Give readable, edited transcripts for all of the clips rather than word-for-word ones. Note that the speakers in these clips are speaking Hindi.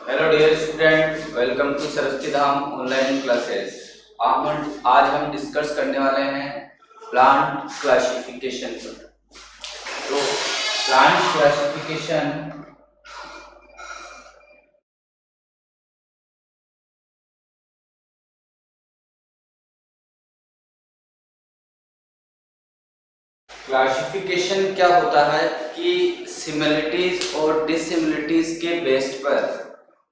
Hello dear student, welcome to Saraswati Dham online classes. आज हम डिस्कस करने वाले हैं प्लांट क्लासिफिकेशन पर। तो प्लांट क्लासिफिकेशन क्या होता है कि सिमिलरिटीज और डिसिमिलरिटीज के बेस पर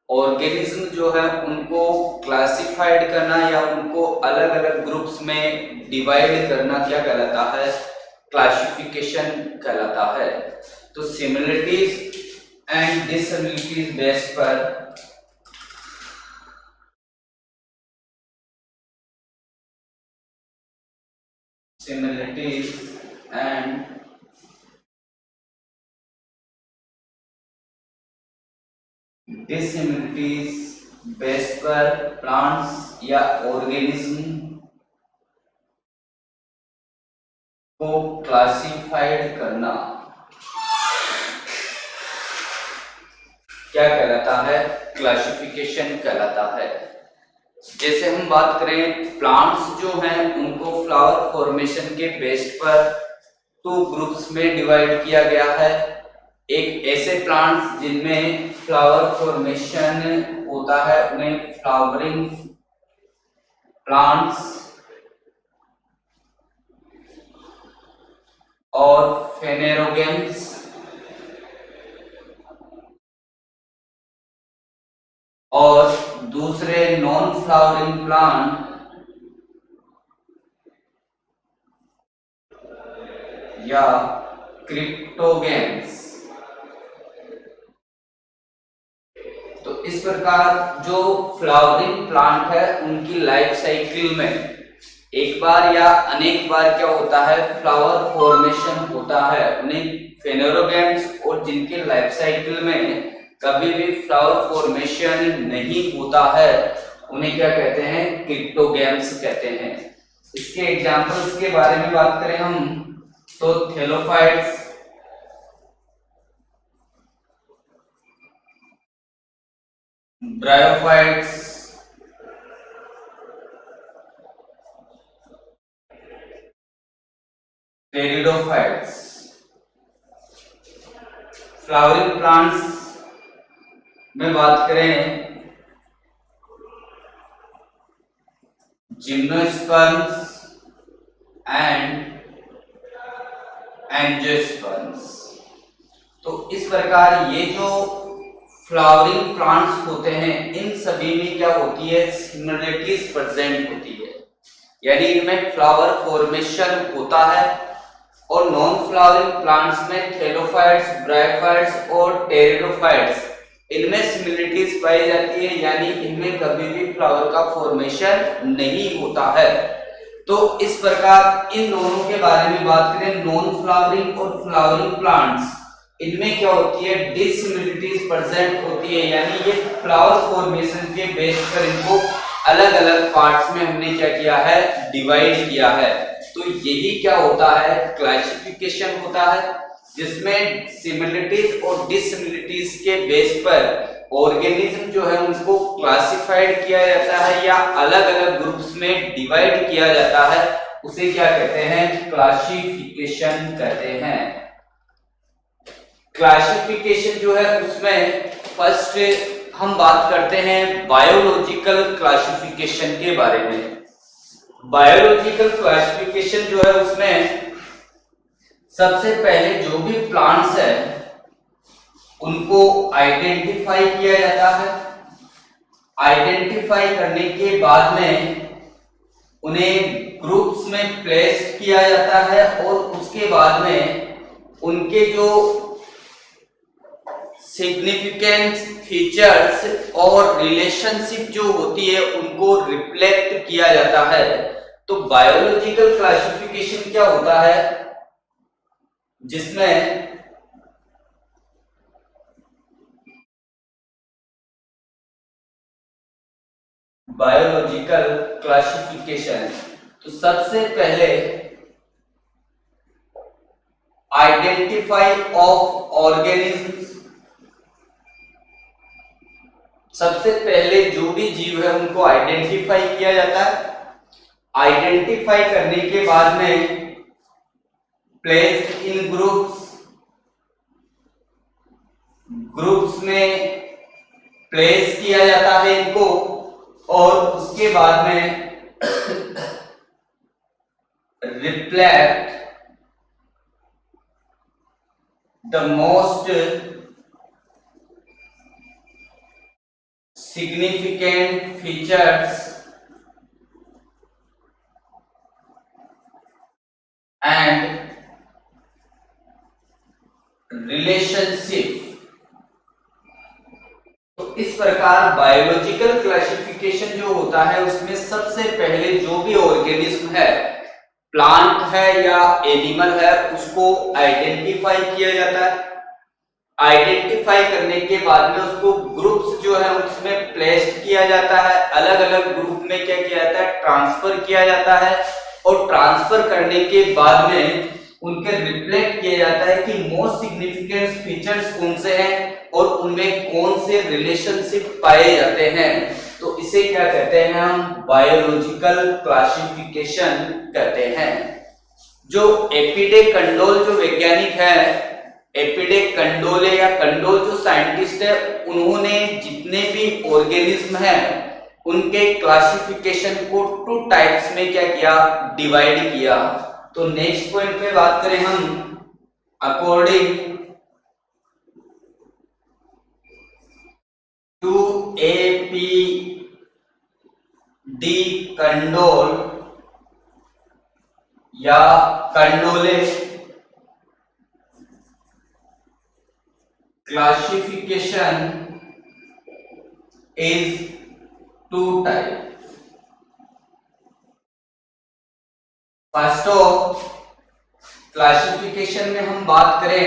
ऑर्गेनिज्म जो है उनको क्लासिफाइड करना या उनको अलग अलग ग्रुप्स में डिवाइड करना क्या कहलाता है? क्लासिफिकेशन कहलाता है। तो सिमिलरिटीज एंड डिसिमिलरिटीज बेस पर सिमिलरिटीज एंड डिसिमिलरिटीज बेस पर प्लांट्स या ऑर्गेनिज्म को क्लासिफाइड करना क्या कहलाता है? क्लासिफिकेशन कहलाता है। जैसे हम बात करें, प्लांट्स जो हैं उनको फ्लावर फॉर्मेशन के बेस पर टू ग्रुप्स में डिवाइड किया गया है। एक ऐसे प्लांट्स जिनमें फ्लावर फॉर्मेशन होता है उन्हें फ्लावरिंग प्लांट्स और फेनेरोगेम्स और दूसरे नॉन फ्लावरिंग प्लांट या क्रिप्टोगेम्स। तो इस प्रकार जो फ्लावरिंग प्लांट है उनकी लाइफ साइकिल में एक बार या अनेक बार क्या होता है? फ्लावर फॉर्मेशन होता है। उन्हें फेनेरोगेम्स और जिनके लाइफ साइकिल में कभी भी फ्लावर फॉर्मेशन नहीं होता है उन्हें क्या कहते हैं? क्रिप्टोगेम्स कहते हैं। इसके एग्जांपल्स के बारे में बात करें हम तो thallophytes, bryophytes, pteridophytes. Flowering plants में बात करें जिम्नोस्पर्म्स एंड एंजियोस्पर्म्स। तो इस प्रकार ये जो फ्लावरिंग प्लांट्स होते हैं इन सभी में क्या होती है? सिमिलरिटीज प्रेजेंट होती है, यानी इनमें फ्लावर फॉर्मेशन होता है। और नॉन फ्लावरिंग प्लांट्स में थैलोफाइट्स, ब्रायोफाइट्स और टेरिडोफाइट्स इनमें सिमिलरिटीज पाई जाती है, यानी इनमें कभी भी फ्लावर का फॉर्मेशन नहीं होता है। तो इस प्रकार इन दोनों के बारे में बात करें, नॉन फ्लावरिंग और फ्लावरिंग प्लांट्स, इनमें क्या होती है? डिसिमिलरिटीज प्रेजेंट होती है, यानी ये फ्लावर फॉर्मेशन के बेस पर इनको अलग अलग पार्ट्स में हमने क्या किया है? डिवाइड किया है। तो यही क्या होता है? क्लासिफिकेशन होता है, जिसमें सिमिलरिटीज और डिसिमिलरिटीज के बेस पर ऑर्गेनिज्म जो है उनको क्लासिफाइड किया जाता है या अलग अलग ग्रुप्स में डिवाइड किया जाता है। उसे क्या कहते हैं? क्लासिफिकेशन कहते हैं। क्लासिफिकेशन जो है उसमें फर्स्ट हम बात करते हैं बायोलॉजिकल क्लासिफिकेशन के बारे में। बायोलॉजिकल क्लासिफिकेशन जो है उसमें सबसे पहले जो भी प्लांट्स है उनको आइडेंटिफाई किया जाता है। आइडेंटिफाई करने के बाद में उन्हें ग्रुप्स में प्लेस किया जाता है और उसके बाद में उनके जो सिग्निफिकेंट फीचर्स और रिलेशनशिप जो होती है उनको रिफ्लेक्ट किया जाता है। तो बायोलॉजिकल क्लासिफिकेशन क्या होता है? जिसमें बायोलॉजिकल क्लासिफिकेशन, तो सबसे पहले आइडेंटिफाई ऑफ ऑर्गेनिज्म्स सबसे पहले जो भी जीव है उनको आइडेंटिफाई किया जाता है। आइडेंटिफाई करने के बाद में प्लेस इन ग्रुप्स में प्लेस किया जाता है इनको, और उसके बाद में reflect the most significant features and relationship। तो इस प्रकार बायोलॉजिकल क्लासिफिकेशन जो होता है उसमें सबसे पहले जो भी ऑर्गेनिज्म है, प्लांट है या एनिमल है, उसको आइडेंटिफाई किया जाता है। आइडेंटिफाई करने के बाद में उसको ग्रुप्स जो है उसमें प्लेस्ड किया जाता है। अलग अलग ग्रुप में क्या किया जाता है, ट्रांसफर किया जाता है, और ट्रांसफर करने के बाद में उनके रिफ्लेक्ट किया जाता है कि मोस्ट सिग्निफिकेंट फीचर्स कौन से हैं और उनमें कौन से रिलेशनशिप पाए जाते हैं। तो इसे क्या कहते हैं, हम बायोलॉजिकल क्लासिफिकेशन कहते हैं। जो एपिडे कंडोल जो वैज्ञानिक है, एपिडे कंडोले या कंडोल जो साइंटिस्ट है, उन्होंने जितने भी ऑर्गेनिज्म हैं उनके क्लासिफिकेशन को 2 टाइप्स में क्या किया, डिवाइड किया। तो नेक्स्ट पॉइंट पे बात करें हम, अकॉर्डिंग टू एपीडी कंडोल या कंडोले classification is 2 types। First of classification में हम बात करें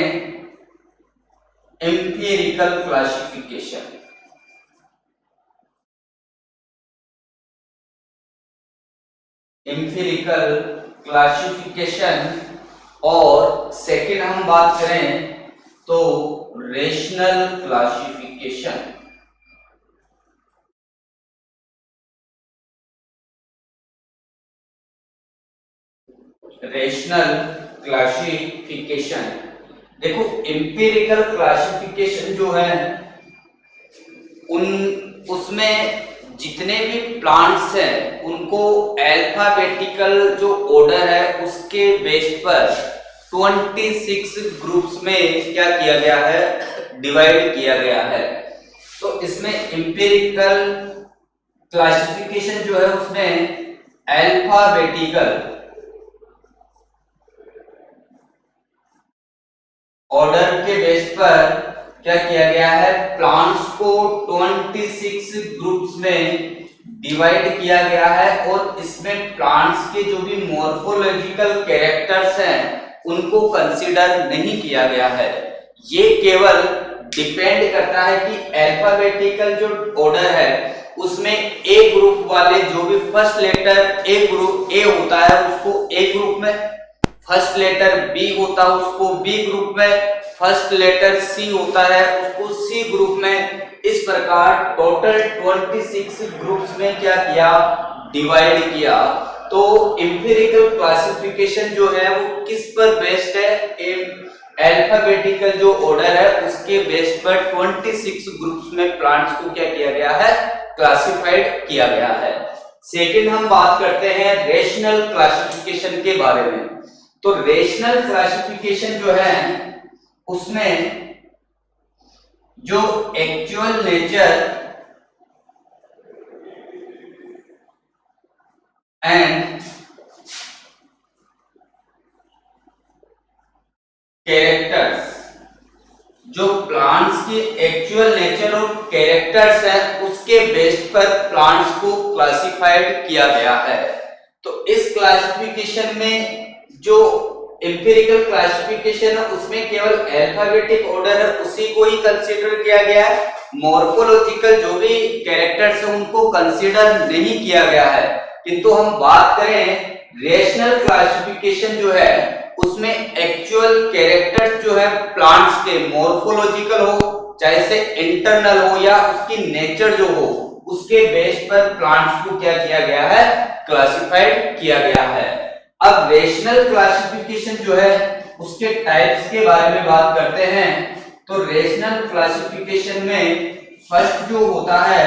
एम्पिरिकल क्लासिफिकेशन। एम्पिरिकल क्लासिफिकेशन, और सेकंड हम बात करें तो रेशनल क्लासिफिकेशन। रेशनल क्लासिफिकेशन, देखो एम्पिरिकल क्लासिफिकेशन जो है उसमें जितने भी प्लांट्स हैं उनको अल्फाबेटिकल जो ऑर्डर है उसके बेस पर 26 ग्रुप्स में क्या किया गया है, डिवाइड किया गया है। तो इसमें एम्पिरिकल क्लासिफिकेशन जो है उसमें अल्फाबेटिकल ऑर्डर के बेस पर क्या किया गया है, प्लांट्स को 26 ग्रुप्स में डिवाइड किया गया है, और इसमें प्लांट्स के जो भी मॉर्फोलॉजिकल कैरेक्टर्स हैं उनको कंसीडर नहीं किया गया है। ये केवल डिपेंड करता है कि अल्फाबेटिकल जो ऑर्डर है उसमें ए ग्रुप वाले जो भी first letter A group A होता है उसको ए ग्रुप में, फर्स्ट लेटर बी होता है उसको बी ग्रुप में, फर्स्ट लेटर सी होता है उसको सी ग्रुप में। इस प्रकार टोटल 26 ग्रुप्स में क्या किया, डिवाइड किया। तो एम्पिरिकल क्लासिफिकेशन जो है वो किस पर बेस्ड है, अल्फाबेटिकल जो ऑर्डर है उसके बेस पर 26 ग्रुप्स में प्लांट्स को क्या किया गया है, क्लासिफाइड किया गया है। सेकंड हम बात करते हैं रेशनल क्लासिफिकेशन के बारे में। तो रेशनल क्लासिफिकेशन जो है उसमें जो एक्चुअल नेचर एंड कैरेक्टर्स, जो प्लांट्स के एक्चुअल नेचर और कैरेक्टर्स है उसके बेस पर प्लांट्स को क्लासिफाइड किया गया है। तो इस क्लासिफिकेशन में जो एम्पिरिकल क्लासिफिकेशन है उसमें केवल अल्फाबेटिक ऑर्डर है उसी को ही कंसीडर किया गया है, मॉर्फोलॉजिकल जो भी कैरेक्टर्स है उनको कंसीडर नहीं किया गया है। किंतु हम बात करें रेशनल क्लासिफिकेशन जो है उसमें एक्चुअल कैरेक्टर्स जो है प्लांट्स के मॉर्फोलॉजिकल हो, चाहे से इंटरनल हो या उसकी नेचर जो हो, उसके बेस पर प्लांट्स को क्या किया गया है, क्लासिफाइड किया गया है। अब रेशनल क्लासिफिकेशन जो है उसके टाइप्स के बारे में बात करते हैं। तो रेशनल क्लासिफिकेशन में फर्स्ट जो होता है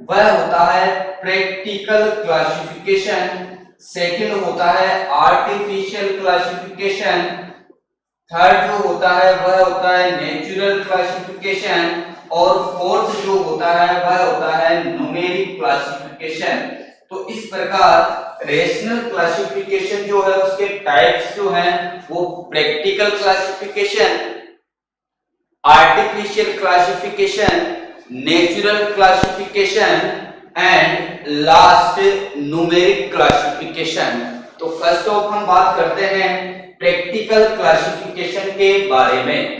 वह होता है प्रैक्टिकल क्लासिफिकेशन, सेकंड होता है आर्टिफिशियल क्लासिफिकेशन, थर्ड जो होता है वह होता है नेचुरल क्लासिफिकेशन, और फोर्थ जो होता है वह होता है न्यूमेरिक क्लासिफिकेशन। तो इस प्रकार रेशनल क्लासिफिकेशन जो है उसके टाइप्स जो हैं वो practical classification, artificial classification, natural classification and last numeric classification. तो फर्स्ट ऑफ हम बात करते हैं प्रैक्टिकल क्लासिफिकेशन के बारे में।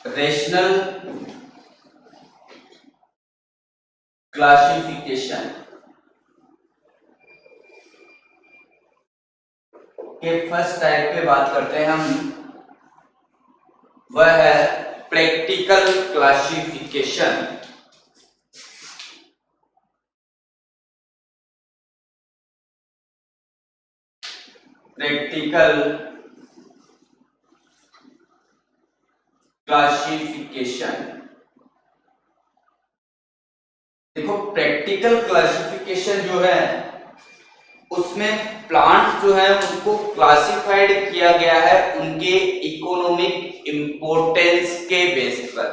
रेशनल क्लासिफिकेशन के फर्स्ट टाइप पे बात करते हैं हम, वह है प्रैक्टिकल क्लासिफिकेशन। प्रैक्टिकल क्लासिफिकेशन, देखो प्रैक्टिकल क्लासिफिकेशन जो है उसमें प्लांट्स जो है उनको क्लासिफाइड किया गया है उनके इकोनॉमिक इंपॉर्टेंस के बेस पर।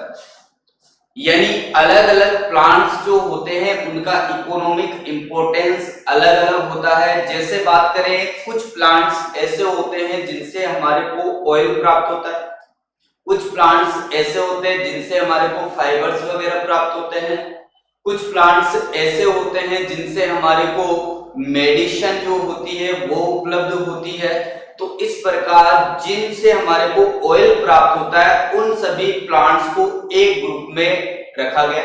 यानी अलग अलग प्लांट्स जो होते हैं उनका इकोनॉमिक इंपॉर्टेंस अलग अलग होता है। जैसे बात करें, कुछ प्लांट्स ऐसे होते हैं जिनसे हमारे को ऑयल प्राप्त होता है, कुछ प्लांट्स ऐसे होते हैं जिनसे हमारे को फाइबर्स वगैरह प्राप्त होते हैं, कुछ प्लांट्स ऐसे होते हैं जिनसे हमारे को मेडिसिन जो होती है वो उपलब्ध होती है। तो इस प्रकार जिनसे हमारे को ऑयल प्राप्त होता है उन सभी प्लांट्स को एक ग्रुप में रखा गया,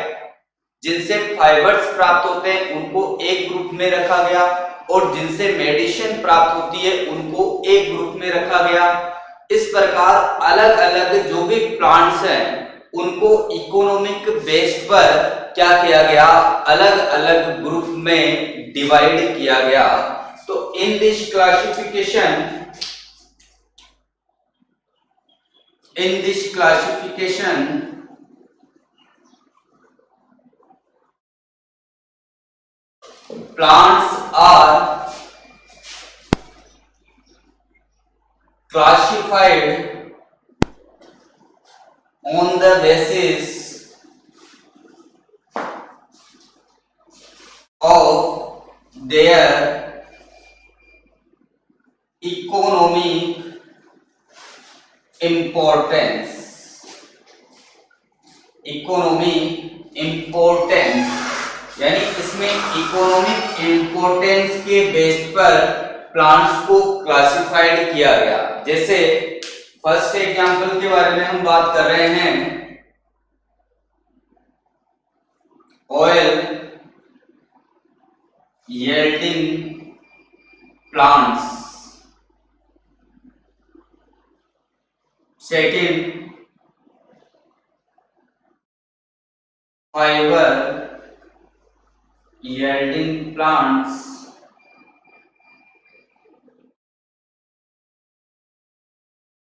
जिनसे फाइबर्स प्राप्त होते हैं उनको एक ग्रुप में रखा गया, और जिनसे मेडिसिन प्राप्त होती है उनको एक ग्रुप में रखा गया। इस प्रकार अलग अलग जो भी प्लांट्स हैं उनको इकोनॉमिक बेस पर क्या किया गया, अलग अलग ग्रुप में डिवाइड किया गया। तो in this classification plants are classified on the basis of their economic importance। Economic importance यानी इसमें इकोनॉमिक इंपोर्टेंस के बेस पर प्लांट्स को क्लासिफाइड किया गया। जैसे फर्स्ट एग्जांपल के बारे में हम बात कर रहे हैं, oil yielding plants, second fiber yielding plants,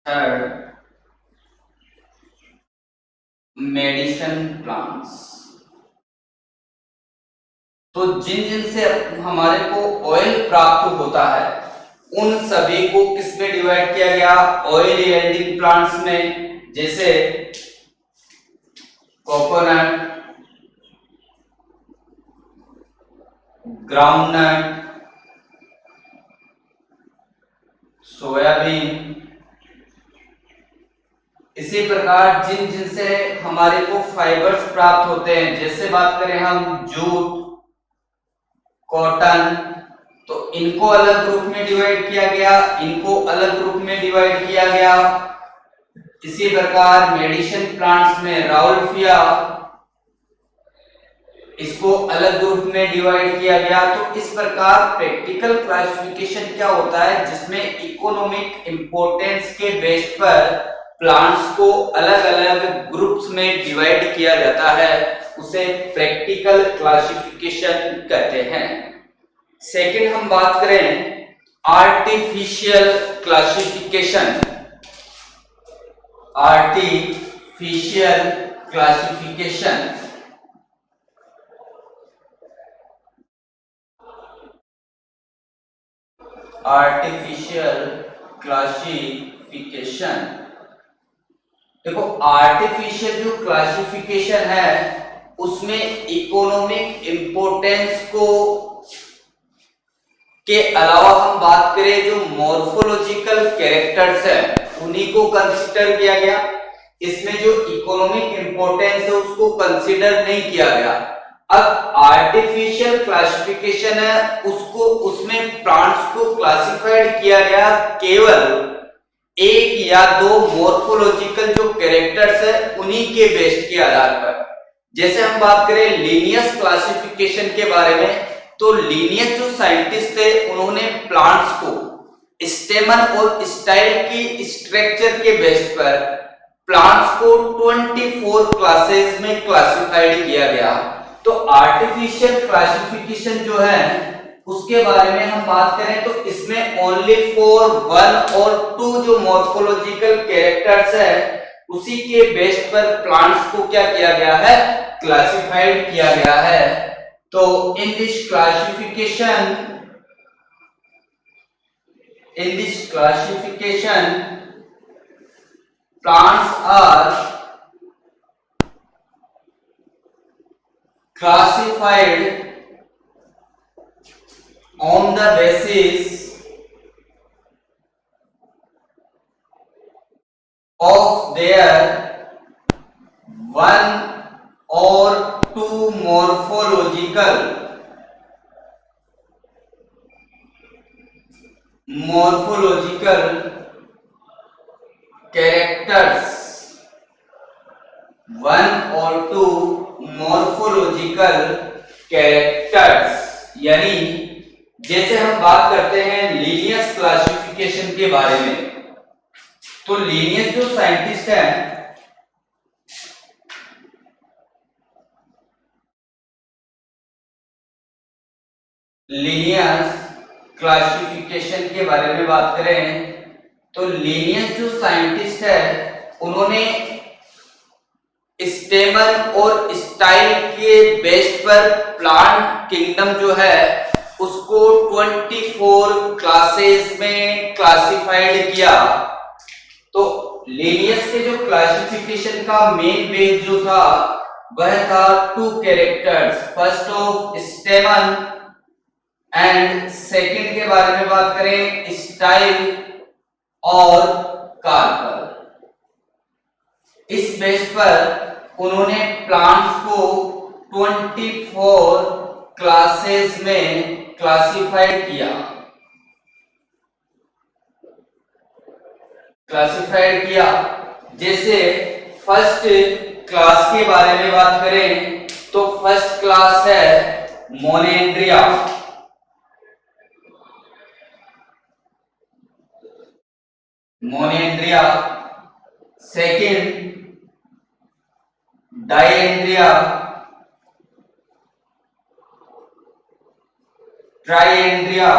third medicine plants. तो जिन जिन से हमारे को ऑयल प्राप्त होता है उन सभी को किस में डिवाइड किया गया, ऑयल यील्डिंग प्लांट्स में। जैसे कोकोनट, ग्राउंडनट, सोयाबीन, इसी इसी प्रकार जिन जिनसे हमारे को फाइबर्स प्राप्त होते हैं, जैसे बात करें हम जूट, कॉटन, तो इनको अलग ग्रुप में डिवाइड किया गया, इनको अलग ग्रुप में डिवाइड किया गया। इसी प्रकार मेडिसिन प्लांट्स में राउल्फिया, इसको अलग ग्रुप में डिवाइड किया गया। तो इस प्रकार प्रैक्टिकल क्लासिफिकेशन क्या होता है, जिसमें इकोनॉमिक इंपॉर्टेंस के बेस पर प्लांट्स को अलग अलग ग्रुप्स में डिवाइड किया जाता है, उसे प्रैक्टिकल क्लासिफिकेशन कहते हैं। सेकंड हम बात करें artificial classification. Artificial classification artificial classification देखो, आर्टिफिशियल जो क्लासिफिकेशन है उसमें इकोनॉमिक इंपॉर्टेंस को के अलावा हम बात करें जो मॉर्फोलॉजिकल कैरेक्टर्स है उन्हीं को कंसीडर किया गया। इसमें जो इकोनॉमिक इंपॉर्टेंस है उसको कंसीडर नहीं किया गया। अब आर्टिफिशियल क्लासिफिकेशन है उसको, उसमें प्लांट्स को क्लासिफाइड किया गया केवल एक या दो मॉर्फोलॉजिकल जो कैरेक्टर्स है उन्हीं के बेस्ड के आधार पर। जैसे हम बात करें लीनियस क्लासिफिकेशन के बारे में, तो लीनियस जो साइंटिस्ट थे उन्होंने प्लांट्स को स्टेमन और स्टाइल की स्ट्रक्चर के बेस पर प्लांट्स को 24 क्लासेस में क्लासिफाइड किया गया। तो आर्टिफिशियल क्लासिफिकेशन जो है उसके बारे में हम बात करें तो इसमें ओनली फॉर 1 और 2 जो मॉर्फोलॉजिकल कैरेक्टर्स है उसी के बेस पर प्लांट्स को क्या किया गया है, क्लासिफाइड किया गया है। तो in this classification plants are classified on the basis of their 1 or 2 morphological characters, 1 और 2 मॉर्फोलॉजिकल कैरेक्टर्स। यानी जैसे हम बात करते हैं लीनियस क्लासिफिकेशन के बारे में, तो लीनियस जो साइंटिस्ट हैं लीनियस क्लासिफिकेशन के बारे में बात करें तो लीनियस जो साइंटिस्ट है उन्होंने स्टेमन और स्टाइल के बेस पर प्लांट किंगडम जो है उसको 24 क्लासेस में क्लासिफाइड किया। तो लीनियस के जो क्लासिफिकेशन का मेन बेस जो था वह था 2 characters, first of स्टेमन and second के बारे में बात करें स्टाइल और कार्पल। इस बेस पर उन्होंने प्लांट्स को 24 क्लासेस में क्लासिफाइड किया। जैसे फर्स्ट क्लास के बारे में बात करें तो फर्स्ट क्लास है मोनेंड्रिया, सेकंड डायेंड्रिया, ट्राइएंड्रिया,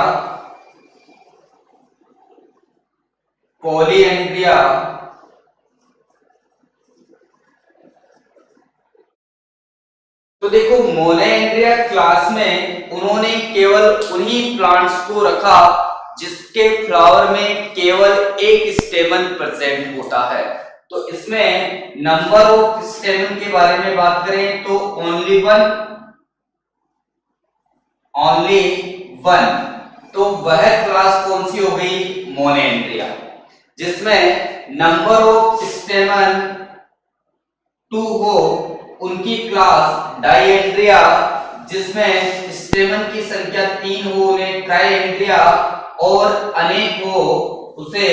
पॉलीएंड्रिया, तो देखो मोनेंड्रिया क्लास में उन्होंने केवल उन्हीं प्लांट्स को रखा जिसके फ्लावर में केवल एक स्टेमन प्रेजेंट होता है। तो इसमें नंबर ऑफ स्टेमन के बारे में बात करें तो ओनली वन। तो वह क्लास कौन सी हो गई, मोनेंड्रिया, जिसमें नंबर ऑफ स्टेमन 2 हो उनकी क्लास डायएंड्रिया, जिसमें स्टेमन की संख्या 3 हो उन्हें ट्राइएंड्रिया, और अनेक हो उसे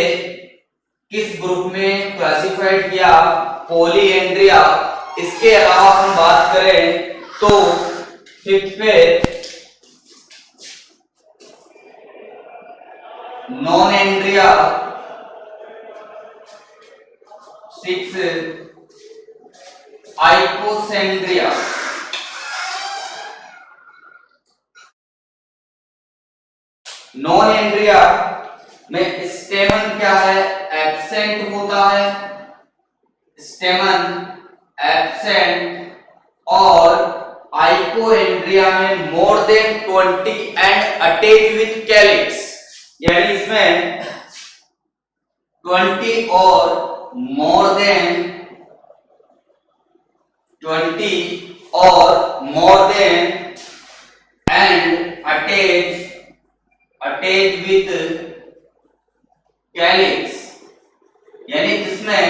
किस ग्रुप में क्लासिफाइड किया? पॉलीएंड्रिया। इसके अलावा हम बात करें तो फिफ्थ पे नॉन एंड्रिया, 6 आइकोसेंड्रिया। नॉन एंड्रिया में स्टेमन क्या है? एब्सेंट होता है, स्टेमन एब्सेंट, और आइकोएंड्रिया में more than 20 and attach with calyx, यानी इसमें 20 और मोर देन 20 और more than and attach with calyx, यानी जिसमें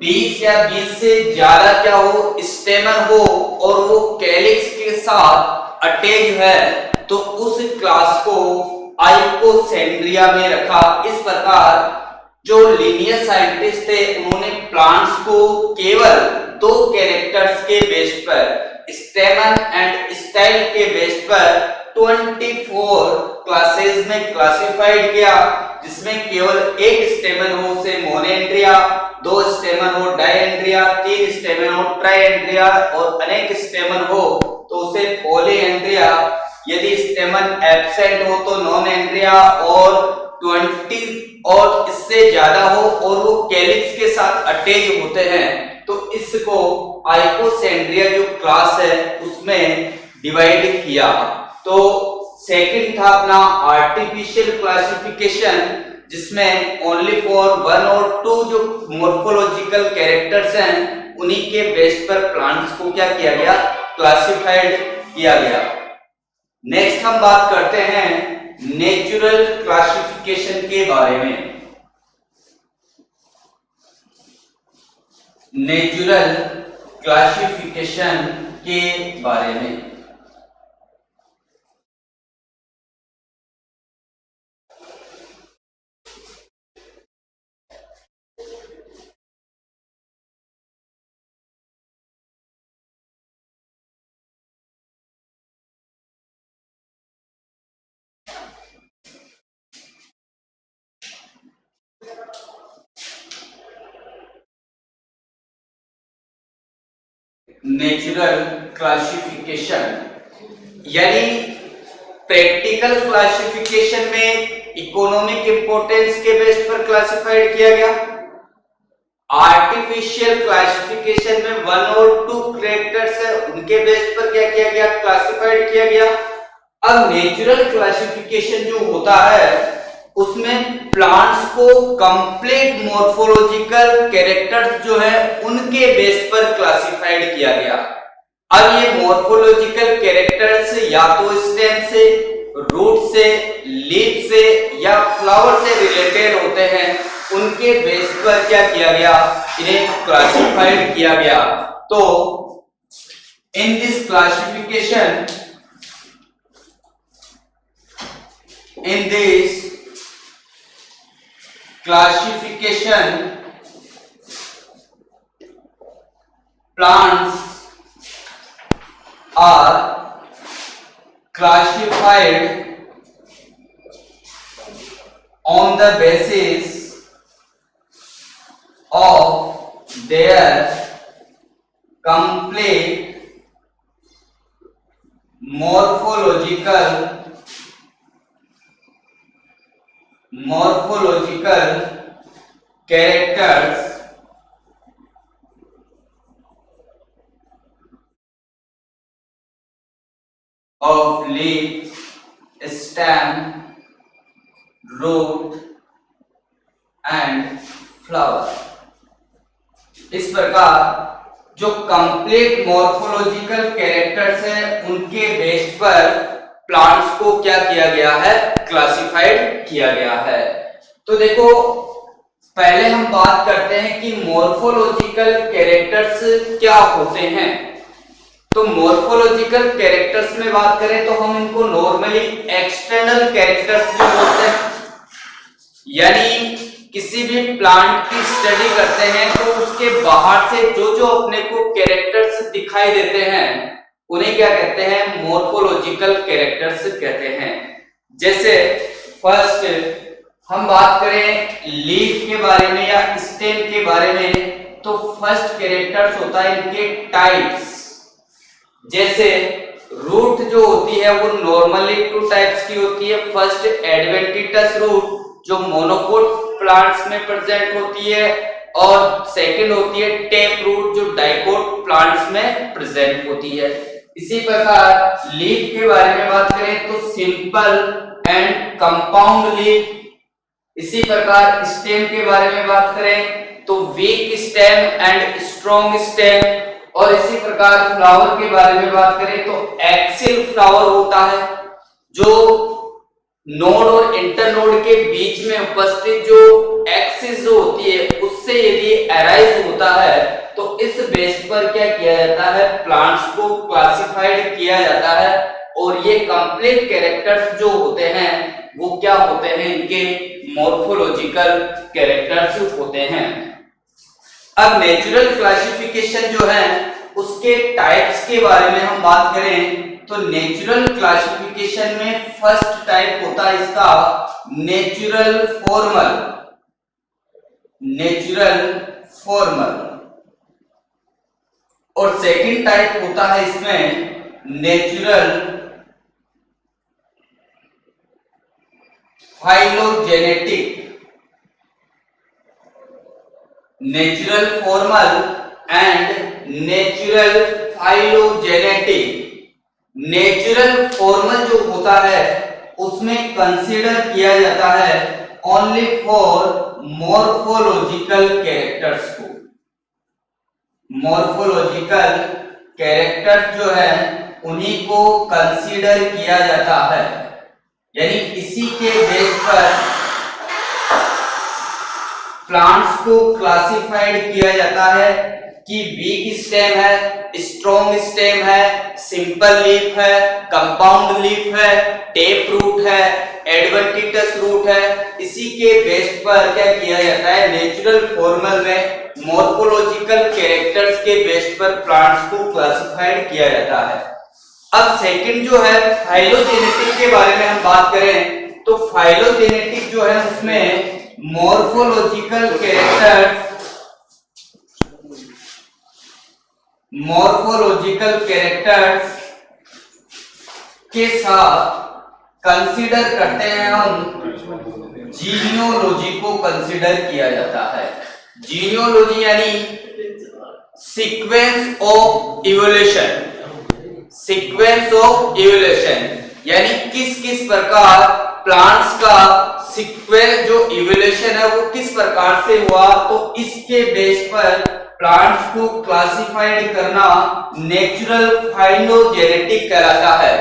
20 या 20 से ज्यादा क्या हो? स्टेमन हो और वो कैलिक्स के साथ अटैच है, तो उस क्लास को आइकोसेंड्रिया में रखा। इस प्रकार जो लिनियर साइंटिस्ट थे उन्होंने प्लांट्स को केवल 2 कैरेक्टर्स के बेस पर, स्टेमन एंड स्टाइल के बेस पर 24 क्लासेस में क्लासिफाइड किया, जिसमें केवल एक स्टेमन हो उसे मोनेंड्रिया, 2 स्टेमन हो डायएंड्रिया, 3 स्टेमन हो ट्राइएंड्रिया, और अनेक स्टेमन हो तो उसे पॉलीएंड्रिया। यदि स्टेमन एब्सेंट हो तो नॉन एंड्रिया, और 20 और इससे ज्यादा हो और वो कैलिक्स के साथ अटैच होते हैं तो इसको आइकोसेंड्रिया जो क्लास है उसमें डिवाइड किया। तो सेकंड था अपना आर्टिफिशियल क्लासिफिकेशन, जिसमें ओनली फॉर 1 और 2 जो मॉर्फोलॉजिकल कैरेक्टर्स हैं उन्हीं के बेस पर प्लांट्स को क्या किया गया? क्लासिफाइड किया गया। नेक्स्ट हम बात करते हैं नेचुरल क्लासिफिकेशन के बारे में। नेचुरल क्लासिफिकेशन के बारे में नेचुरल क्लासिफिकेशन यानी प्रैक्टिकल क्लासिफिकेशन में इकोनॉमिक इंपॉर्टेंस के बेस पर क्लासिफाइड किया गया। आर्टिफिशियल क्लासिफिकेशन में 1 और 2 कैरेक्टर्स है उनके बेस पर क्या किया गया? क्लासिफाइड किया गया। अब नेचुरल क्लासिफिकेशन जो होता है उसमें प्लांट्स को कंप्लीट मॉर्फोलॉजिकल कैरेक्टर्स जो है उनके बेस पर क्लासिफाइड किया गया। अब ये मॉर्फोलॉजिकल कैरेक्टर्स या तो स्टेम से, रूट से, लीफ से या फ्लावर से रिलेटेड होते हैं, उनके बेस पर क्या किया गया? इन्हें क्लासिफाइड किया गया। तो in this classification, in this classification plants are classified on the basis of their complete morphological characters of leaf, stem, root and flower। इस प्रकार जो कंप्लीट मॉर्फोलॉजिकल कैरेक्टर्स हैं उनके बेस पर प्लांट्स को क्या किया गया है? क्लासिफाइड किया गया है। तो देखो पहले हम बात करते हैं कि मॉर्फोलॉजिकल कैरेक्टर्स क्या होते हैं। तो मॉर्फोलॉजिकल कैरेक्टर्स में बात करें तो हम इनको नॉर्मली एक्सटर्नल कैरेक्टर्स भी बोलते हैं, यानी किसी भी प्लांट की स्टडी करते हैं तो उसके बाहर से जो जो अपने को कैरेक्टर्स दिखाई देते हैं उन्हें क्या कहते हैं, मॉर्फोलॉजिकल कैरेक्टर्स कहते हैं। जैसे फर्स्ट हम बात करें लीफ के बारे में या स्टेम के बारे में, तो फर्स्ट कैरेक्टर्स होता है इनके टाइप्स। जैसे रूट जो होती है वो नॉर्मली टू टाइप्स की होती है। फर्स्ट एडवेंटिटस रूट जो मोनोकोट प्लांट्स में प्रेजेंट होती है, और सेकंड होती है टेप रूट जो डाइकोट प्लांट्स में प्रेजेंट होती है। इसी प्रकार लीफ के बारे में बात करें तो सिंपल एंड कंपाउंड लीफ। इसी प्रकार स्टेम के बारे में बात करें तो week stem and strong stem. और इसी प्रकार फ्लावर के बारे में बात करें तो एक्सिल फ्लावर होता है, जो नोड और इंटरनोड के बीच में उपस्थित जो एक्सिस जो होती है उससे यदि अराइज होता है तो इस बेस पर क्या किया जाता है, प्लांट्स को क्लासिफाइड किया जाता है। और ये कंप्लीट कैरेक्टर्स जो होते हैं वो क्या होते हैं, इनके मॉर्फोलॉजिकल कैरेक्टर्स होते हैं। अब नेचुरल क्लासिफिकेशन जो है उसके टाइप्स के बारे में हम बात करें तो नेचुरल क्लासिफिकेशन में फर्स्ट टाइप होता है इसका नेचुरल फॉर्मल। Natural formal. और सेकंड टाइप होता है इसमें natural phylogenetic. Natural formal and natural phylogenetic. Natural formal जो होता है उसमें कंसीडर किया जाता है ओनली फॉर मॉर्फोलॉजिकल कैरेक्टर्स को। मॉर्फोलॉजिकल कैरेक्टर्स जो है उन्हीं को कंसीडर किया जाता है, यानी इसी के बेस पर प्लांट्स को क्लासिफाइड किया जाता है कि वीक स्टेम है, स्ट्रॉन्ग स्टेम है, सिंपल लीफ है, कंपाउंड लीफ है, टेप रूट है, एडवेंटिटस रूट है। इसी के बेस पर क्या किया जाता है, नेचुरल फॉर्मल में मॉर्फोलॉजिकल कैरेक्टर्स के बेस पर प्लांट्स को क्लासिफाइड किया जाता है। अब सेकंड जो है फाइलोजेनेटिक के बारे में हम बात करें तो फाइलोजेनेटिक जो है उसमें मॉर्फोलॉजिकल कैरेक्टर्स के साथ कंसीडर करते हैं हम जीनियोलॉजी को कंसीडर किया जाता है। जीनियोलॉजी यानी sequence of evolution. Sequence of evolution यानी किस किस प्रकार प्लांट्स का सीक्वेंस जो इवोल्यूशन है वो किस प्रकार से हुआ, तो इसके बेस पर प्लांट्स को क्लासिफाइड करना नेचुरल फाइलोजेनेटिक कहलाता है।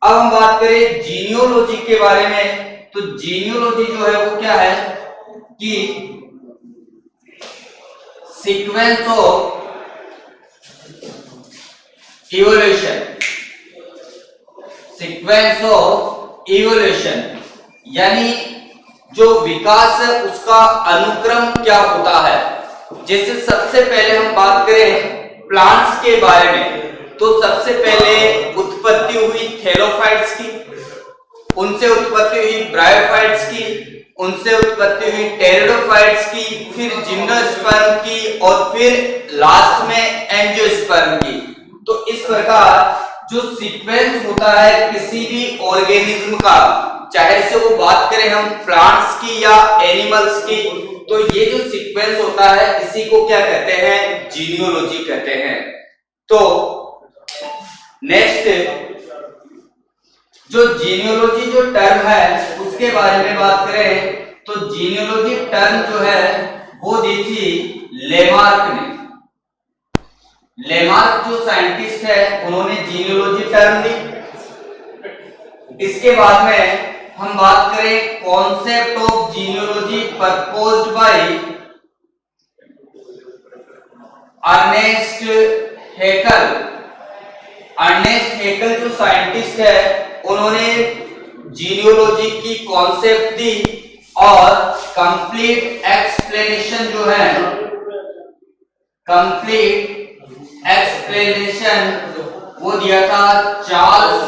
अब हम बात करें जीनियोलॉजी के बारे में तो जीनियोलॉजी जो है वो क्या है कि sequence of evolution. Sequence of evolution यानी जो विकास है उसका अनुक्रम क्या होता है। जैसे सबसे पहले हम बात करें प्लांट्स के बारे में तो सबसे पहले उत्पत्ति हुई थैलोफाइट्स की, उनसे उत्पत्ति हुई ब्रायोफाइट्स की, उनसे उत्पत्ति हुई टेरिडोफाइट्स की, फिर जिम्नोस्पर्म की और फिर लास्ट में एंजियोस्पर्म की। तो इस प्रकार जो सीक्वेंस होता है किसी भी ऑर्गेनिज्म का, चाहे से वो बात करें हम प्लांट्स की या एनिमल्स की, तो ये जो सीक्वेंस होता है इसी को क्या कहते हैं, जीनियोलॉजी कहते हैं। तो नेक्स्ट जो जीनियोलॉजी जो टर्म है उसके बारे में बात करें तो जीनियोलॉजी टर्म जो है वो दी थी लेमार्क ने। लेमार्क जो साइंटिस्ट है उन्होंने जीनियोलॉजी टर्म दी। इसके बाद में हम बात करें concept of genealogy proposed by Ernest Haeckel. Ernest Haeckel जो साइंटिस्ट है, उन्होंने जीनियोलॉजी की कॉन्सेप्ट दी और कंप्लीट एक्सप्लेनेशन जो है, कंप्लीट एक्सप्लेनेशन वो दिया था चार्ल्स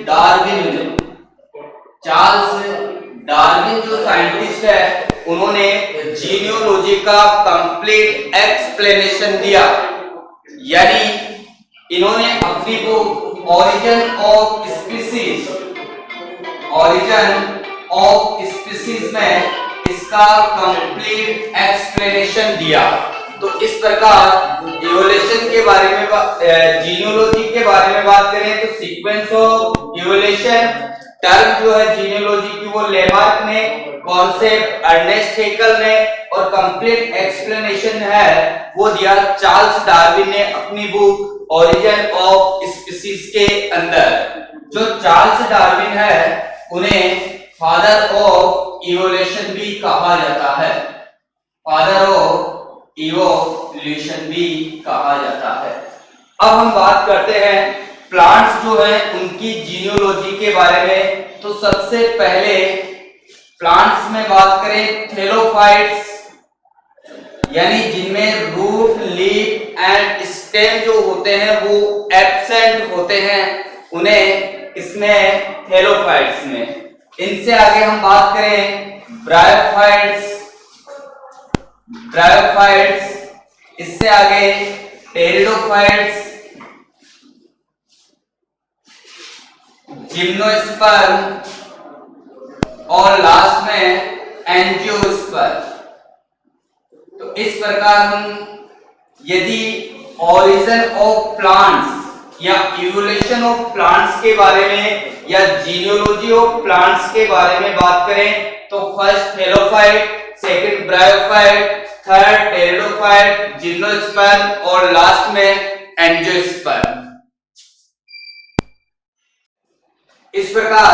डार्विन ने। चार्ल्स डार्विन जो साइंटिस्ट है, उन्होंने जीनियोलॉजी का कंप्लीट एक्सप्लेनेशन दिया। यानी इन्होंने अपनी book origin of species, origin of species में इसका कंप्लीट एक्सप्लेनेशन दिया। तो इस प्रकार इवोल्यूशन के बारे में, जीनियोलॉजी के बारे में बात करें तो सीक्वेंस ऑफ इवोल्यूशन टर्म जो है जीनियोलॉजी की, वो लेमार्क ने, कॉन्सेप्ट अर्नेस्ट हैकल ने, और कंप्लीट एक्सप्लेनेशन है वो दिया चार्ल्स डार्विन ने अपनी बुक ओरिजिन ऑफ स्पीसीज के अंदर। जो चार्ल्स डार्विन है, उन्हें फादर ऑफ इवोल्यूशन भी कहा जाता है, फादर ऑफ इवोल्यूशन भी कहा जाता है। अब हम बात करते हैं प्लांट्स जो है उनकी जीनियोलॉजी के बारे में। तो सबसे पहले प्लांट्स में बात करें थैलोफाइट्स, यानी जिनमें रूट, लीफ एंड स्टेम जो होते हैं वो एब्सेंट होते हैं, उन्हें इसमें थैलोफाइट्स में। इनसे आगे हम बात करें ब्रायोफाइट्स, ब्रायोफाइट्स, इससे आगे टेरिडोफाइट्स, जिम्नोस्पर्म, और लास्ट में एंजियोस्पर्म। तो इस प्रकार हम यदि ओरिजिन ऑफ प्लांट्स या इवोल्यूशन ऑफ प्लांट्स के बारे में या जीनियोलॉजी ऑफ प्लांट्स के बारे में बात करें तो first thallophyte, second bryophyte, third pteridophyte, gymnosperm और लास्ट में एंजियोस्पर्म। इस प्रकार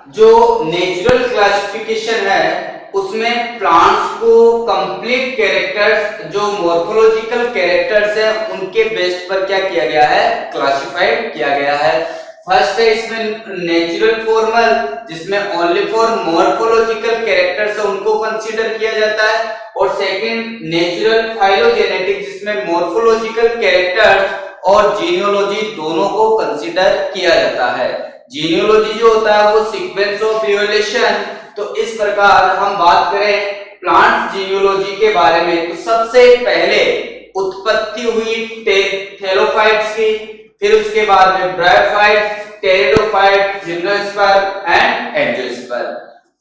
जो नेचुरल क्लासिफिकेशन है उसमें प्लांट्स को कंप्लीट कैरेक्टर्स, जो मॉर्फोलॉजिकल कैरेक्टर्स है, उनके बेस पर क्या किया गया है, क्लासिफाइड किया गया है। फर्स्ट है इसमें नेचुरल फॉर्मल, जिसमें ओनली फॉर मॉर्फोलॉजिकल कैरेक्टर्स है उनको कंसीडर किया जाता है, और सेकंड नेचुरल फाइलोजेनेटिक, जिसमें मॉर्फोलॉजिकल कैरेक्टर्स और जीनियोलॉजी दोनों को कंसीडर किया जाता है। जीनियोलॉजी जो होता है वो सीक्वेंस ऑफ इवोल्यूशन। तो इस प्रकार हम बात करें प्लांट जीनियोलॉजी के बारे में तो सबसे पहले उत्पत्ति हुई थैलोफाइट्स की, फिर उसके बाद में bryophytes, pteridophyte, gymnosperm and angiosperm.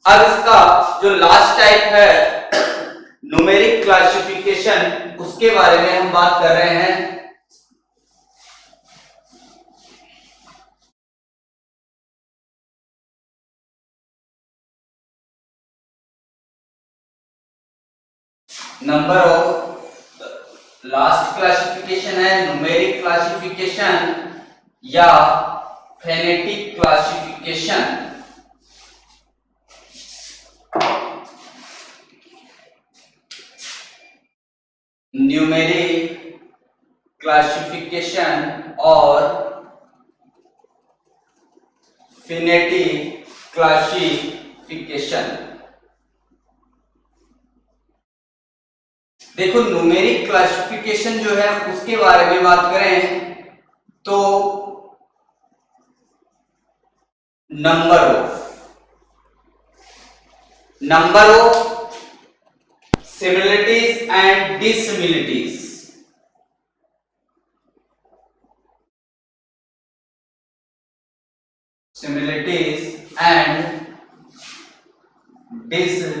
अब इसका जो लास्ट टाइप है न्यूमेरिक क्लासिफिकेशन, उसके बारे में हम बात कर रहे हैं। नंबर ऑफ लास्ट क्लासिफिकेशन है न्यूमेरिक क्लासिफिकेशन या फेनेटिक क्लासिफिकेशन। न्यूमेरिक क्लासिफिकेशन और फेनेटिक क्लासिफिकेशन। देखो न्यूमेरिक क्लासिफिकेशन जो है उसके बारे में बात करें तो number of similarities and dissimilarities. Similarities and dissimilarities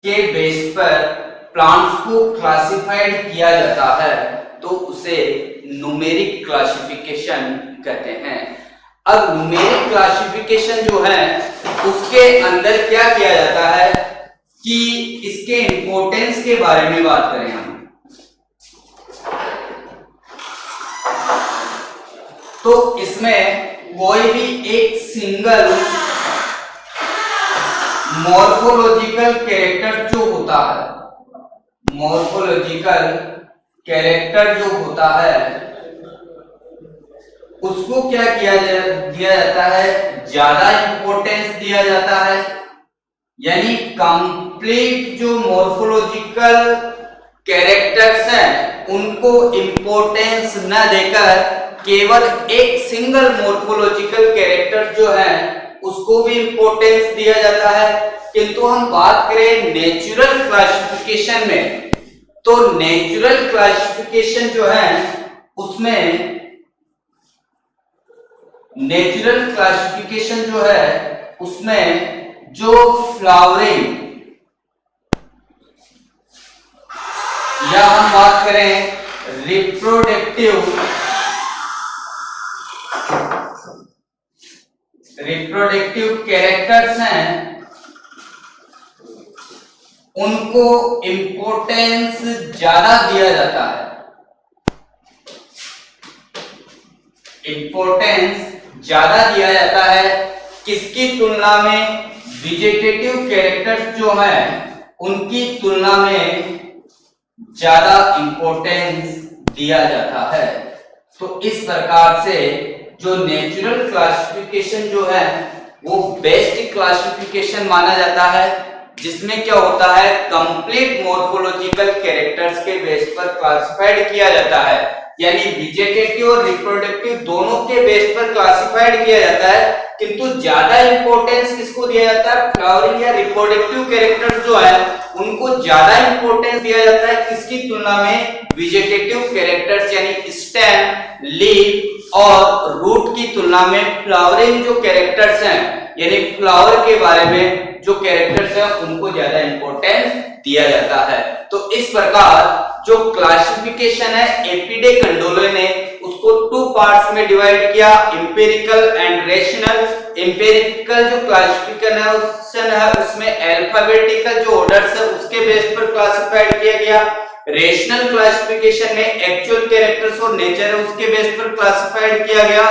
के बेस पर प्लांट्स को क्लासिफाइड किया जाता है तो उसे न्यूमेरिक क्लासिफिकेशन कहते हैं। अब न्यूमेरिक क्लासिफिकेशन जो है उसके अंदर क्या किया जाता है कि इसके इंपॉर्टेंस के बारे में बात करें हम। तो इसमें कोई भी एक सिंगल मॉर्फोलॉजिकल कैरेक्टर जो होता है, मॉर्फोलॉजिकल कैरेक्टर जो होता है उसको क्या दिया जाता है, ज्यादा इंपॉर्टेंस दिया जाता है। यानी कंप्लीट जो मॉर्फोलॉजिकल कैरेक्टर्स हैं उनको इंपॉर्टेंस न देकर केवल एक सिंगल मॉर्फोलॉजिकल कैरेक्टर जो है उसको भी इंपॉर्टेंस दिया जाता है। किंतु हम बात करें नेचुरल क्लासिफिकेशन में, तो नेचुरल क्लासिफिकेशन जो है उसमें नेचुरल क्लासिफिकेशन जो है उसमें जो फ्लावरिंग, या हम बात करें रिप्रोडक्टिव कैरेक्टर्स हैं उनको इंपॉर्टेंस ज्यादा दिया जाता है, इंपॉर्टेंस ज्यादा दिया जाता है। किसकी तुलना में? वेजिटेटिव कैरेक्टर्स जो हैं उनकी तुलना में ज्यादा इंपॉर्टेंस दिया जाता है। तो इस प्रकार से जो नेचुरल क्लासिफिकेशन जो है वो बेस्ट क्लासिफिकेशन माना जाता है, जिसमें क्या होता है, कंप्लीट मॉर्फोलॉजिकल कैरेक्टर्स के बेस पर क्लासिफाइड किया जाता है। यानी वेजिटेटिव और रिप्रोडक्टिव दोनों के बेस पर क्लासिफाइड किया जाता है, किंतु ज्यादा इंपॉर्टेंस किसको दिया जाता है, फ्लावरिंग या रिप्रोडक्टिव कैरेक्टर्स जो है उनको ज्यादा इंपॉर्टेंस दिया जाता है। किसकी तुलना में? वेजिटेटिव कैरेक्टर्स यानी स्टेम, लीफ और रूट की तुलना में फ्लावरिंग जो कैरेक्टर्स हैं यानी फ्लावर के बारे में जो कैरेक्टर्स हैं उनको ज्यादा इंपॉर्टेंस दिया जाता है। तो इस प्रकार जो क्लासिफिकेशन है एपीडे कंडोले ने उसको 2 पार्ट्स में डिवाइड किया, एम्पिरिकल एंड रेशनल। एम्पिरिकल जो क्लासिफिकेशन है उसमें अल्फाबेटिकल जो ऑर्डर्स है उसके बेस पर क्लासिफाइड किया गया। रेशनल क्लासिफिकेशन में एक्चुअल कैरेक्टर्स और नेचर है उसके बेस पर क्लासिफाइड किया गया।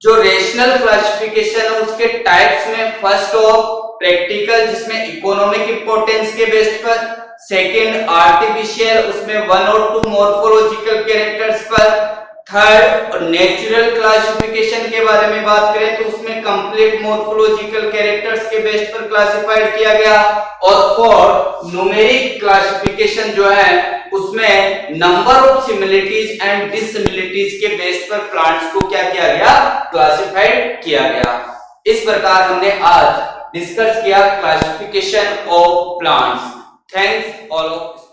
जो रेशनल क्लासिफिकेशन है उसके टाइप्स में फर्स्ट ऑफ प्रैक्टिकल जिसमें इकोनॉमिक इंपॉर्टेंस के बेस पर, सेकंड आर्टिफिशियल उसमें 1 और 2 मॉर्फोलॉजिकल कैरेक्टर्स पर, थर्ड और नेचुरल क्लासिफिकेशन के बारे में बात करें तो उसमें कंप्लीट मॉर्फोलॉजिकल कैरेक्टर्स के बेस पर क्लासिफाइड किया गया। और फोर्थ न्यूमेरिक क्लासिफिकेशन जो है उसमें नंबर ऑफ सिमिलरिटीज एंड डिससिमिलरिटीज के बेस पर प्लांट्स को क्या किया गया, क्लासिफाइड किया गया। इस प्रकार हमने आज डिस्कस किया classification of plants. Thanks all of